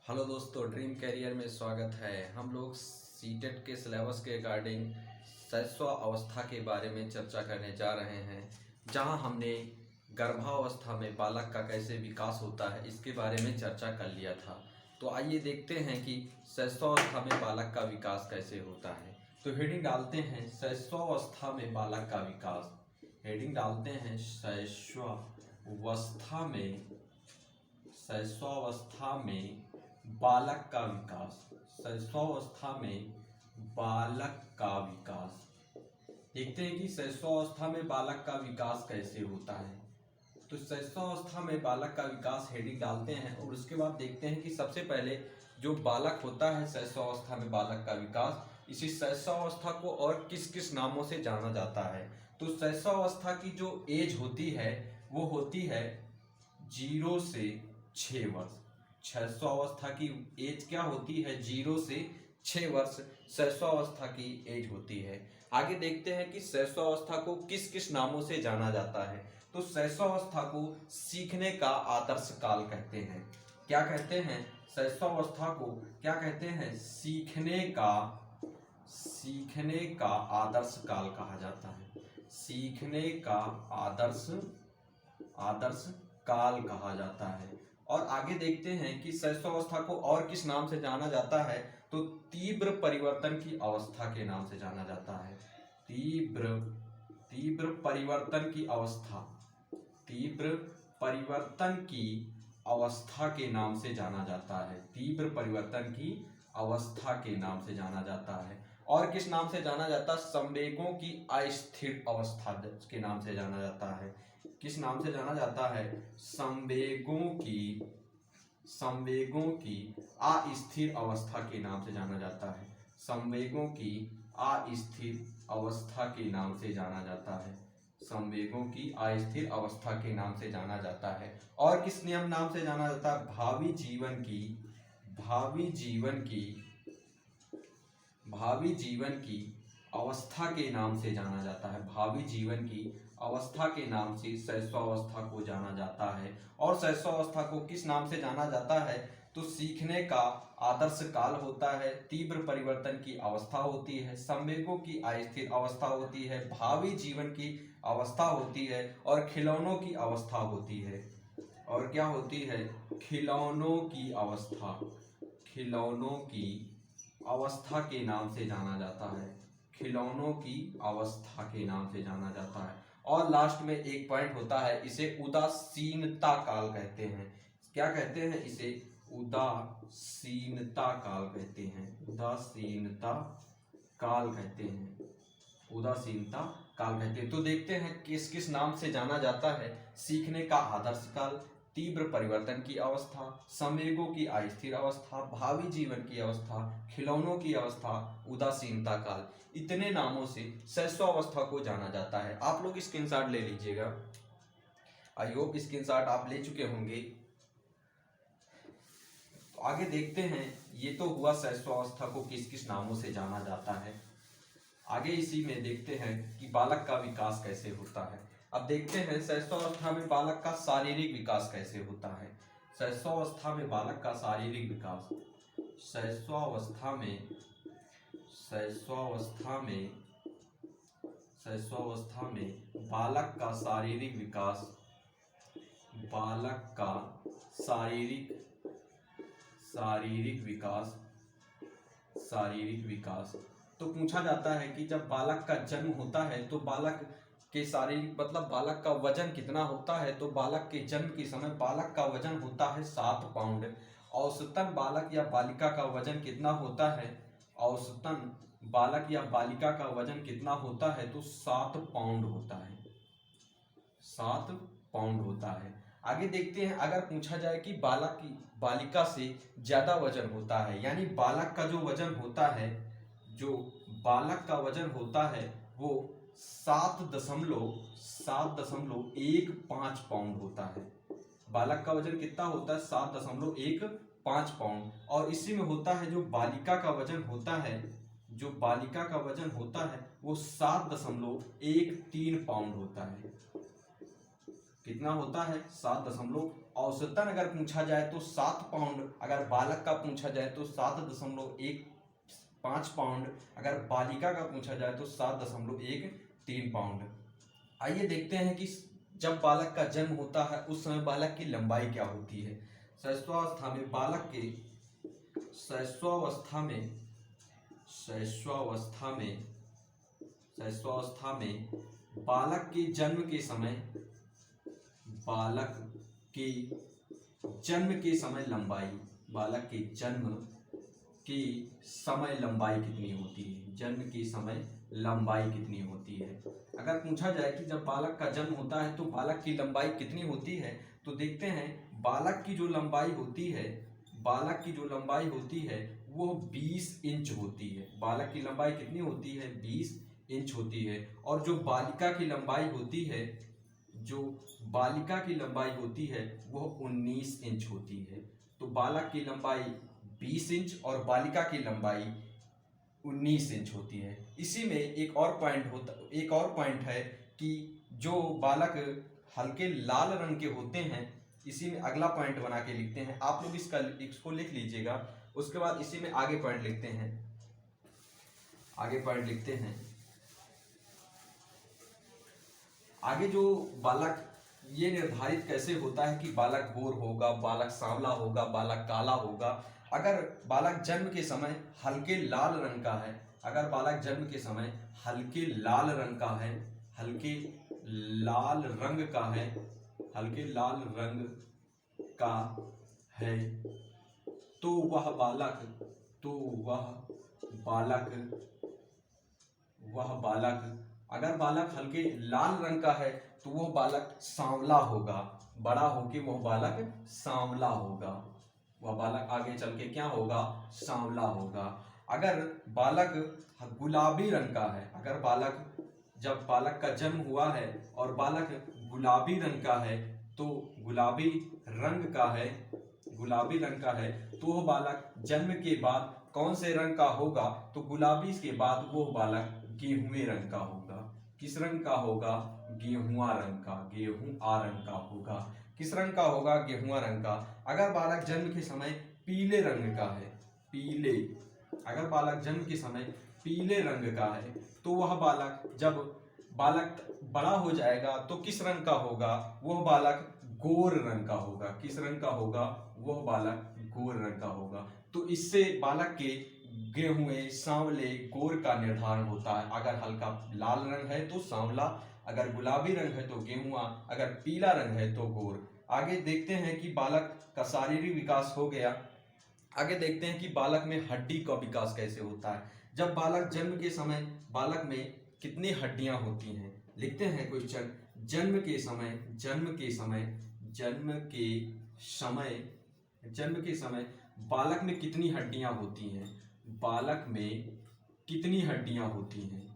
Hello दोस्तों, dream career में स्वागत है। हम लोग सीटेट के सिलेबस के अकॉर्डिंग शैशव अवस्था के बारे में चर्चा करने जा रहे हैं, जहां हमने गर्भावस्था में बालक का कैसे विकास होता है इसके बारे में चर्चा कर लिया था। तो आइए देखते हैं कि शैशवावस्था में बालक का विकास कैसे होता है। तो हेडिंग डालते हैं शैशवावस्था में बालक का विकास। हेडिंग डालते हैं शैशवावस्था में बालक का विकास। शैशवावस्था में बालक का विकास। देखते हैं कि शैशवावस्था में बालक का विकास कैसे होता है। तो शैशवावस्था में बालक का विकास हेडिंग डालते हैं और उसके बाद देखते हैं कि सबसे पहले जो बालक होता है शैशवावस्था में बालक का विकास, इसी शैशवावस्था को और किस किस नामों से जाना जाता है। तो शैशवावस्था की जो एज होती है वो होती है 0 से 6 वर्ष। शैशवावस्था की एज क्या होती है? 0 से 6 वर्ष शैशवावस्था की एज होती है। आगे देखते हैं कि शैशवावस्था को किस किस नामों से जाना जाता है। तो शैशवावस्था को सीखने का आदर्श काल कहते हैं। क्या कहते हैं? शैशवावस्था को क्या कहते हैं? सीखने का आदर्श काल कहा जाता है। सीखने का आदर्श काल कहा जाता है। और आगे देखते हैं कि शैशवावस्था को और किस नाम से जाना जाता है। तो तीव्र परिवर्तन की अवस्था के नाम से जाना जाता है। तीव्र परिवर्तन की अवस्था। तीव्र परिवर्तन की अवस्था के नाम से जाना जाता है। तीव्र परिवर्तन की अवस्था के नाम से जाना जाता है। और किस नाम से जाना जाता है? संवेगों की अस्थिर अवस्था के नाम से जाना जाता है। किस नाम से जाना जाता है? संवेगों की अस्थिर अवस्था के नाम से जाना जाता है। संवेगों की अस्थिर अवस्था के नाम से जाना जाता है। संवेगों की अस्थिर अवस्था के नाम से जाना जाता है। और किस नियम नाम से जाना जाता है? भावी जीवन की अवस्था के नाम से जाना जाता है। भावी जीवन की अवस्था के नाम से शैशवावस्था को जाना जाता है। और शैशवावस्था को किस नाम से जाना जाता है? तो सीखने का आदर्श काल होता है, तीव्र परिवर्तन की अवस्था होती है, संवेगों की अस्थिर अवस्था होती है, भावी जीवन की अवस्था होती है और खिलौनों की अवस्था होती है। और क्या होती है? खिलौनों की अवस्था के नाम से जाना जाता है। खिलौनों की अवस्था के नाम से जाना जाता है। और लास्ट में एक पॉइंट होता है, इसे उदासीनता काल कहते हैं। क्या कहते हैं इसे? उदासीनता काल कहते हैं। उदासीनता काल कहते हैं। तो देखते हैं किस किस नाम से जाना जाता है। सीखने का आदर्श काल, तीव्र परिवर्तन की अवस्था, संवेगों की अस्थिर अवस्था, भावी जीवन की अवस्था, खिलौनों की अवस्था, उदासीनता काल। इतने नामों से शैशवावस्था को जाना जाता है। आप लोग स्क्रीनशॉट ले लीजिएगा। आई होप स्क्रीनशॉट आप ले चुके होंगे। तो आगे देखते हैं, ये तो हुआ शैशवावस्था को किस किस नामों से जाना जाता है। आगे इसी में देखते हैं कि बालक का विकास कैसे होता है। अब देखते हैं शैशवावस्था में बालक का शारीरिक विकास कैसे होता है। शैशवावस्था में बालक का शारीरिक विकास। शैशवावस्था में बालक का शारीरिक विकास। तो पूछा जाता है कि जब बालक का जन्म होता है तो बालक के शारीरिक मतलब बालक का वजन कितना होता है। तो बालक के जन्म के समय बालक का वजन होता है 7 पाउंड। औसतन बालक या बालिका का वजन कितना होता है? औसतन बालक या बालिका का वजन कितना होता है? तो 7 पाउंड होता है। 7 पाउंड होता है। आगे देखते हैं, अगर पूछा जाए कि बालक की बालिका से ज्यादा वजन होता है, यानी बालक का जो वजन होता है, जो बालक का वजन होता है वो 7.15 पाउंड होता है। बालक का वजन कितना होता है? 7.15 पाउंड। और इसी में होता है जो बालिका का वजन होता है, वो 7.13 पाउंड होता है। कितना होता है 7 औसतन अगर पूछा जाए तो 7 पाउंड, अगर बालक का पूछा जाए तो 7.15 पाउंड, अगर बालिका का पूछा जाए तो 7.13 पाउंड। आइए देखते हैं कि जब बालक का जन्म होता है उस समय बालक की लंबाई क्या होती है। शैशवावस्था में बालक के शैशवावस्था में बालक के जन्म के समय लंबाई, बालक के जन्म के समय लंबाई कितनी होती है, जन्म के समय लंबाई कितनी होती है। अगर पूछा जाए कि जब बालक का जन्म होता है तो बालक की लंबाई कितनी होती है, तो देखते हैं बालक की जो लंबाई होती है वो 20 इंच होती है। बालक की लंबाई कितनी होती है, 20 इंच होती है। और जो बालिका की लंबाई होती है वो 19 इंच होती है। तो बालक की लंबाई 20 इंच और बालिका की लंबाई 19 इंच होती है। इसी में एक और पॉइंट है कि जो बालक हल्के लाल रंग के होते हैं, इसी में अगला पॉइंट बना के लिखते हैं। आप लोग इसको लिख लीजिएगा, उसके बाद इसी में आगे पॉइंट लिखते हैं। आगे जो बालक, ये निर्धारित कैसे होता है कि बालक गोर होगा, बालक सांवला होगा, बालक काला होगा। अगर बालक जन्म के समय हल्के लाल रंग का है, अगर बालक जन्म के समय हल्के लाल रंग का है, तो वह बालक अगर बालक हल्के लाल रंग का है तो वह बालक सांवला होगा, बड़ा होके वह बालक सांवला होगा, वह बालक आगे चल के क्या होगा, सांवला होगा। अगर बालक गुलाबी रंग का है, जब बालक का जन्म हुआ है और बालक गुलाबी रंग का है, तो गुलाबी रंग का है तो वह बालक जन्म के बाद कौन से रंग का होगा, तो गुलाबी के बाद वो बालक गेहुए रंग का होगा। किस रंग का होगा, गेहुआ रंग का होगा। किस रंग का होगा, गेहुआ रंग का। अगर बालक जन्म के समय पीले रंग का है, अगर बालक जन्म के समय पीले रंग का है तो वह बालक जब बालक बड़ा हो जाएगा तो किस रंग का होगा, वह बालक गोर रंग का होगा। किस रंग का होगा, वह बालक गोर रंग का होगा। तो इससे बालक के गेहुए, सांवले, गोर का निर्धारण होता है। अगर हल्का लाल रंग है तो सांवला, अगर गुलाबी रंग है तो गेहुआ, अगर पीला रंग है तो गोर। आगे देखते हैं कि बालक का शारीरिक विकास हो गया। आगे देखते हैं कि बालक में हड्डी का विकास कैसे होता है। जब बालक जन्म के समय बालक में कितनी हड्डियां होती हैं, लिखते हैं क्वेश्चन। जन्म के समय बालक में कितनी हड्डियां होती हैं, बालक में कितनी हड्डियां होती हैं,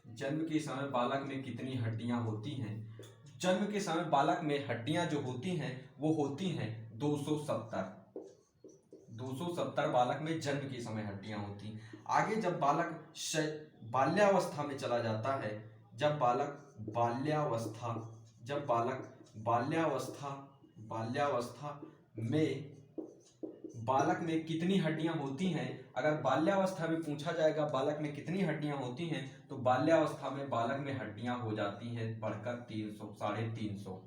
जन्म के समय बालक में कितनी हड्डियां होती हैं। जन्म के समय बालक में हड्डियां जो होती हैं वो होती हैं 270 बालक में जन्म के समय हड्डियां होती हैं। आगे जब बालक बाल्यावस्था में चला जाता है, जब बालक बाल्यावस्था में बालक में कितनी हड्डियां होती हैं। अगर बाल्यावस्था में पूछा जाएगा बालक में कितनी हड्डियां होती हैं, तो बाल्यावस्था में बालक में हड्डियां हो जाती हैं बढ़कर 350।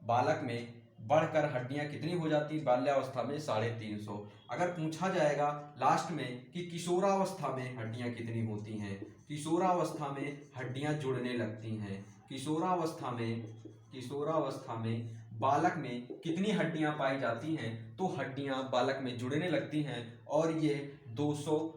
बालक में बढ़कर हड्डियां कितनी हो जाती हैं बाल्यावस्था में, 350। अगर पूछा जाएगा लास्ट में कि किशोरावस्था में हड्डियां कितनी होती हैं, किशोरावस्था में हड्डियां जुड़ने लगती हैं। किशोरावस्था में बालक में कितनी हड्डियां पाई जाती हैं, तो हड्डियां बालक में जुड़ने लगती हैं और ये 200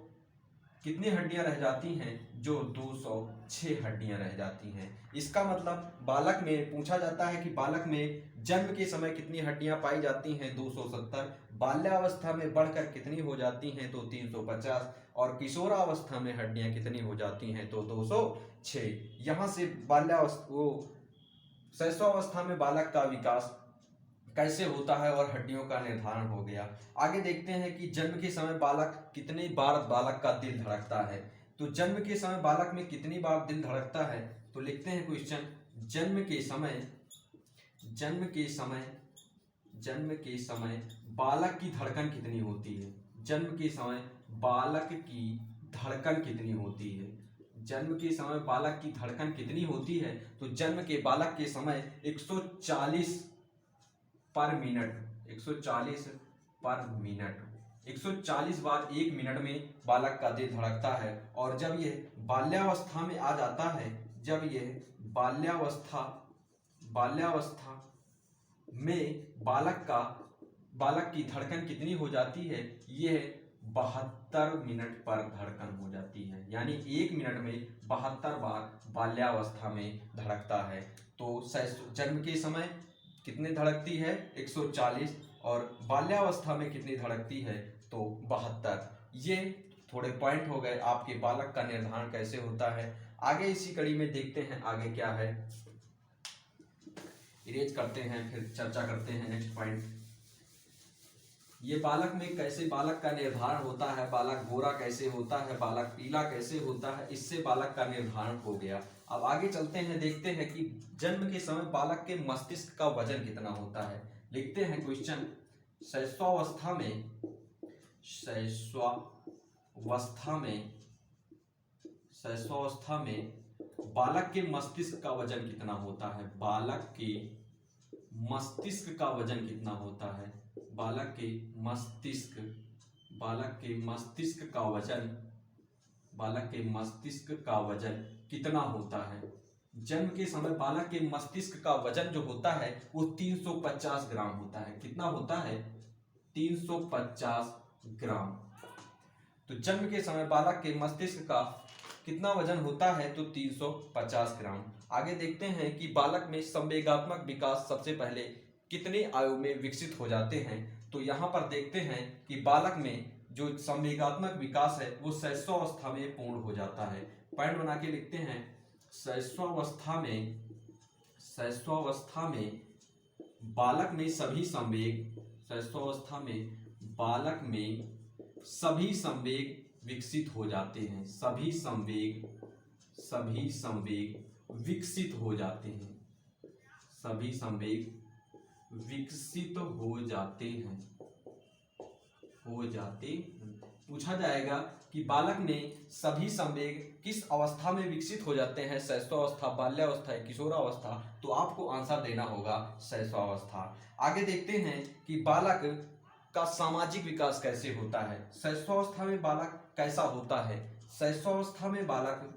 कितनी हड्डियां रह जाती हैं, जो 206 हड्डियां रह जाती हैं। इसका मतलब बालक में पूछा जाता है कि बालक में जन्म के समय कितनी हड्डियां पाई जाती हैं, 270। बाल्यावस्था में बढ़कर कितनी हो जाती हैं, तो 350। और किशोरावस्था में हड्डियां कितनी हो जाती हैं, तो 206। यहाँ से शैशवावस्था में बालक का विकास कैसे होता है और हड्डियों का निर्धारण हो गया। आगे देखते हैं कि जन्म के समय बालक कितनी बार बालक का दिल धड़कता है। तो जन्म के समय बालक में कितनी बार दिल धड़कता है? तो लिखते हैं क्वेश्चन, जन्म के समय बालक की धड़कन कितनी होती है? जन्म के समय बालक की धड़कन कितनी होती है? जन्म के समय बालक की धड़कन कितनी होती है? तो जन्म के बालक के समय 140 पर मिनट, 140 पर मिनट, 140 बार 1 मिनट में बालक का दिल धड़कता है। और जब यह बाल्यावस्था में आ जाता है, जब यह बाल्यावस्था में बालक की धड़कन कितनी हो जाती है? यह 72 मिनट पर धड़कन हो जाती है, यानी 1 मिनट में 72 बार बाल्यावस्था में धड़कता है। तो जन्म के समय कितने धड़कती है? 140, और बाल्यावस्था में कितनी धड़कती है? तो 72। ये थोड़े पॉइंट हो गए आपके बालक का निर्धारण कैसे होता है। आगे इसी कड़ी में देखते हैं आगे क्या है, इरेज करते हैं, फिर चर्चा करते हैं नेक्स्ट पॉइंट। ये बालक में कैसे बालक का निर्धारण होता है, बालक गोरा कैसे होता है, बालक पीला कैसे होता है, इससे बालक का निर्धारण हो गया। अब आगे चलते हैं, देखते हैं कि जन्म के समय बालक के मस्तिष्क का वजन कितना होता है। लिखते हैं क्वेश्चन, शैशवावस्था में बालक के मस्तिष्क का वजन कितना होता है? बालक के मस्तिष्क का वजन कितना होता है? बालक के मस्तिष्क का वजन कितना होता है? जन्म के समय बालक के मस्तिष्क का वजन जो होता है वो 350 ग्राम होता है। कितना होता है? 350 ग्राम। तो जन्म के समय बालक के मस्तिष्क का कितना वजन होता है? तो 350 ग्राम। आगे देखते हैं कि बालक में संवेगात्मक विकास सबसे पहले कितनी आयु में विकसित हो जाते हैं। तो यहाँ पर देखते हैं कि बालक में जो संवेगात्मक विकास है वो शैशवावस्था में पूर्ण हो जाता है। पॉइंट बना के लिखते हैं, शैशवावस्था में बालक में सभी संवेग विकसित हो जाते हैं। सभी संवेग विकसित हो जाते हैं। पूछा जाएगा कि बालक में सभी संवेग किस अवस्था में विकसित हो जाते हैं? शैशवावस्था, बाल्यावस्था या किशोरावस्था? तो आपको आंसर देना होगा शैशवावस्था। आगे देखते हैं कि बालक का सामाजिक विकास कैसे होता है। शैशवावस्था में बालक कैसा होता है? शैशवावस्था में बालक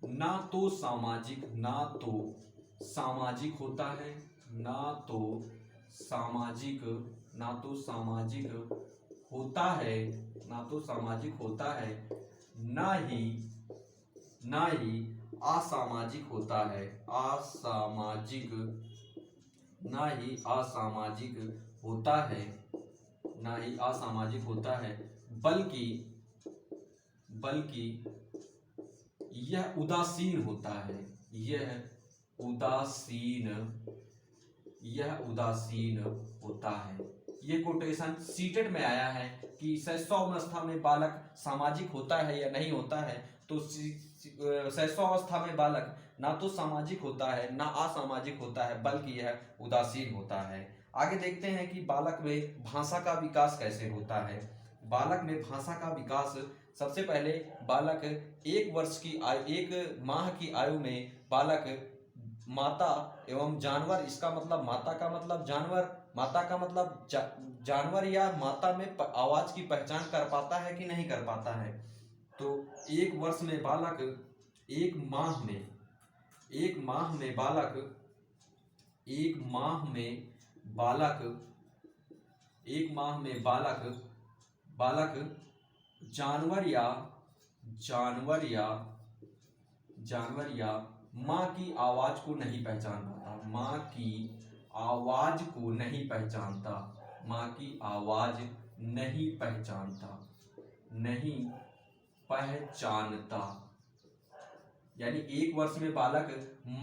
ना तो सामाजिक होता है, ना तो सामाजिक होता है, ना ही असामाजिक होता है, बल्कि यह उदासीन होता है। ये कोटेशन सीटेट में आया है कि शैशवावस्था में बालक सामाजिक होता है या नहीं होता है। तो शैशवावस्था में बालक ना तो सामाजिक होता है, ना असामाजिक होता है, बल्कि यह उदासीन होता है। आगे देखते हैं कि बालक में भाषा का विकास कैसे होता है। बालक में भाषा का विकास सबसे पहले बालक 1 माह की आयु में बालक माता एवं जानवर, इसका मतलब माता का मतलब जानवर या माता में आवाज की पहचान कर पाता है कि नहीं कर पाता है। तो 1 वर्ष में बालक 1 माह में बालक जानवर या माँ की आवाज को नहीं पहचान पाता, यानी 1 वर्ष में बालक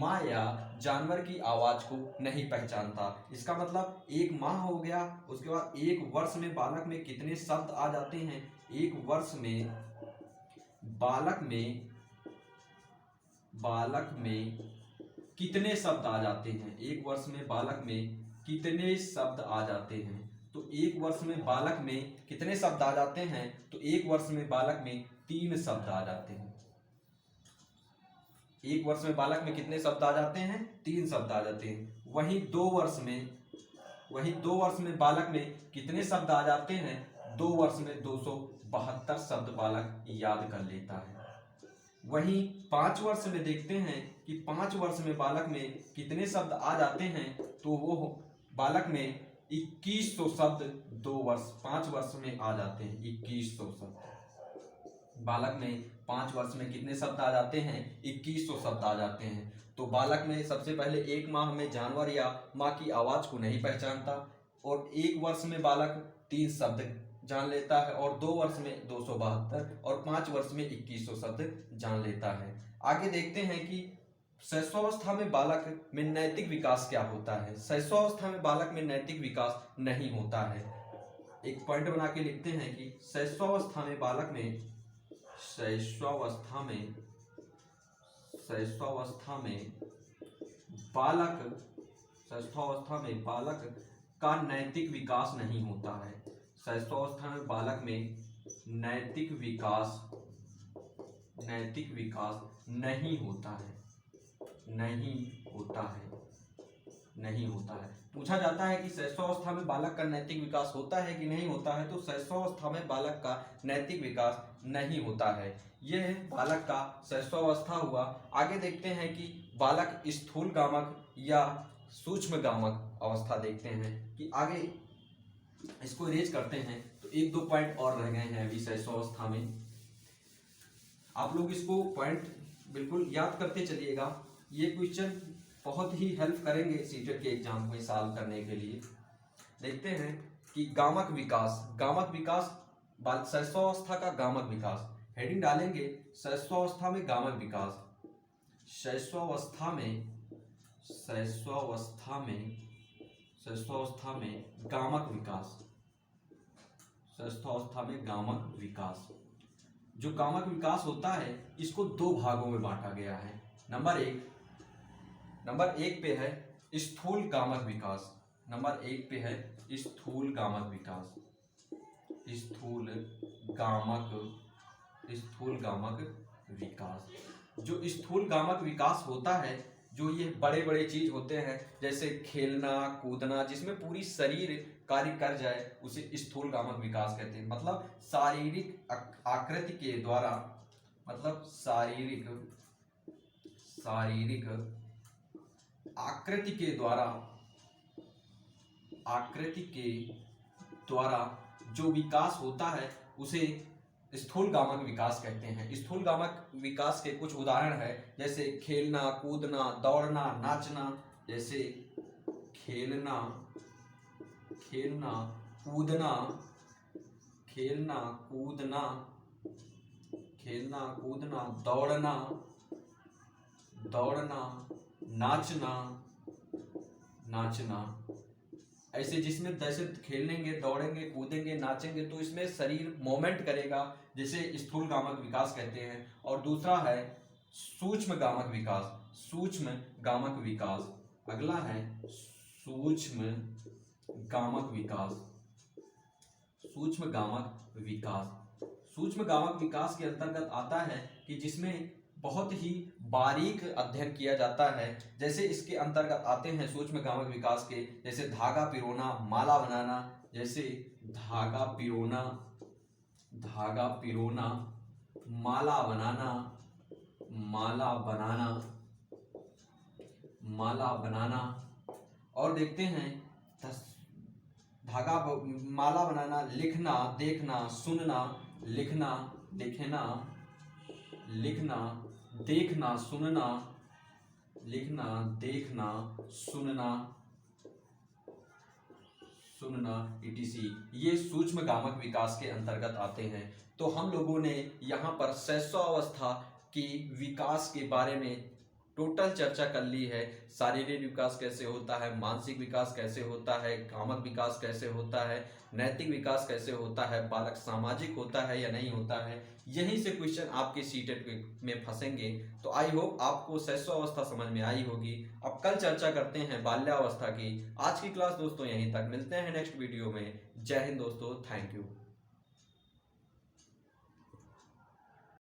माँ या जानवर की आवाज को नहीं पहचानता। इसका मतलब 1 माह हो गया, उसके बाद 1 वर्ष में बालक में कितने शब्द आ जाते हैं? 1 वर्ष में बालक में कितने शब्द आ जाते हैं? 1 वर्ष में बालक में कितने शब्द आ जाते हैं? तो 1 वर्ष में बालक में कितने शब्द आ जाते हैं? तो 1 वर्ष में बालक में 3 शब्द आ जाते हैं। 1 वर्ष में बालक में कितने शब्द आ जाते हैं? 3 शब्द आ जाते हैं। वहीं 2 वर्ष में बालक में कितने शब्द आ जाते हैं? 2 वर्ष में 272 शब्द बालक याद कर लेता है। वहीं 5 वर्ष में देखते हैं कि 5 वर्ष में बालक में कितने शब्द आ जाते हैं? तो वो बालक में 2100 शब्द 5 वर्ष में आ जाते हैं। 2100 शब्द बालक में 5 वर्ष में कितने शब्द आ जाते हैं? 2100 शब्द आ जाते हैं। तो बालक में सबसे पहले 1 माह में जानवर या माँ की आवाज को नहीं पहचानता, और 1 वर्ष में बालक 3 शब्द जान लेता है, और 2 वर्ष में 272, और 5 वर्ष में 2100 शब्द जान लेता है। आगे देखते हैं कि शैशवावस्था में बालक में नैतिक विकास क्या होता है। शैशवावस्था में बालक में नैतिक विकास नहीं होता है। एक पॉइंट बना के लिखते हैं कि शैशवावस्था में बालक का नैतिक विकास नहीं होता है। शैशवावस्था में बालक में नैतिक विकास नहीं होता है। पूछा जाता है कि शैशवावस्था में बालक का नैतिक विकास होता है कि नहीं होता है? तो शैशवावस्था में बालक का नैतिक विकास नहीं होता है। यह बालक का शैशवावस्था हुआ। आगे देखते हैं कि बालक स्थूल गामक या सूक्ष्म गामक अवस्था देखते हैं कि आगे इसको इरेज करते हैं। तो 1-2 पॉइंट और रह गए हैं अभी शैशवावस्था में। आप लोग इसको पॉइंट बिल्कुल याद करते चलिएगा। ये क्वेश्चन बहुत ही हेल्प करेंगे सीटेट के एग्जाम में सॉल्व करने के लिए। देखते हैं कि गामक विकास शैशवावस्था का गामक विकास। हेडिंग डालेंगे शैशवावस्था में गामक विकास। शैशवावस्था में गामक विकास। जो गामक विकास होता है इसको 2 भागों में बांटा गया है। नंबर 1 पे है स्थूल गामक विकास। स्थूल गामक विकास। जो स्थूल गामक विकास होता है, जो ये बड़े बड़े चीज होते हैं जैसे खेलना कूदना, जिसमें पूरी शरीर कार्य कर जाए, उसे स्थूल गामक विकास कहते हैं। मतलब शारीरिक आकृति के द्वारा, आकृति के द्वारा जो विकास होता है उसे स्थूल गामक विकास कहते हैं। स्थूल गामक विकास के कुछ उदाहरण है, जैसे खेलना कूदना दौड़ना नाचना। जैसे खेलना कूदना दौड़ना नाचना। ऐसे जिसमें जैसे खेलेंगे दौड़ेंगे कूदेंगे नाचेंगे तो इसमें शरीर मूवमेंट करेगा, जिसे स्थूल गामक विकास कहते हैं। और दूसरा है सूक्ष्म गामक विकास। अगला है सूक्ष्म गामक विकास के अंतर्गत आता है कि जिसमें बहुत ही बारीक अध्ययन किया जाता है। जैसे इसके अंतर्गत आते हैं सूक्ष्म गामक विकास के, जैसे धागा पिरोना माला बनाना। जैसे धागा पिरोना माला बनाना। और देखते हैं माला बनाना, लिखना देखना सुनना, लिखना देखना सुनना etc। ये सूक्ष्म गामक विकास के अंतर्गत आते हैं। तो हम लोगों ने यहाँ पर शैशवावस्था कि विकास के बारे में टोटल चर्चा कर ली है। शारीरिक विकास कैसे होता है, मानसिक विकास कैसे होता है, कामक विकास कैसे होता है, नैतिक विकास कैसे होता है, बालक सामाजिक होता है या नहीं होता है। यहीं से क्वेश्चन आपके सीटेट में फंसेंगे। तो आई होप आपको शैशवावस्था समझ में आई होगी। अब कल चर्चा करते हैं बाल्यावस्था की। आज की क्लास दोस्तों यहीं तक, मिलते हैं नेक्स्ट वीडियो में। जय हिंद दोस्तों, थैंक यू।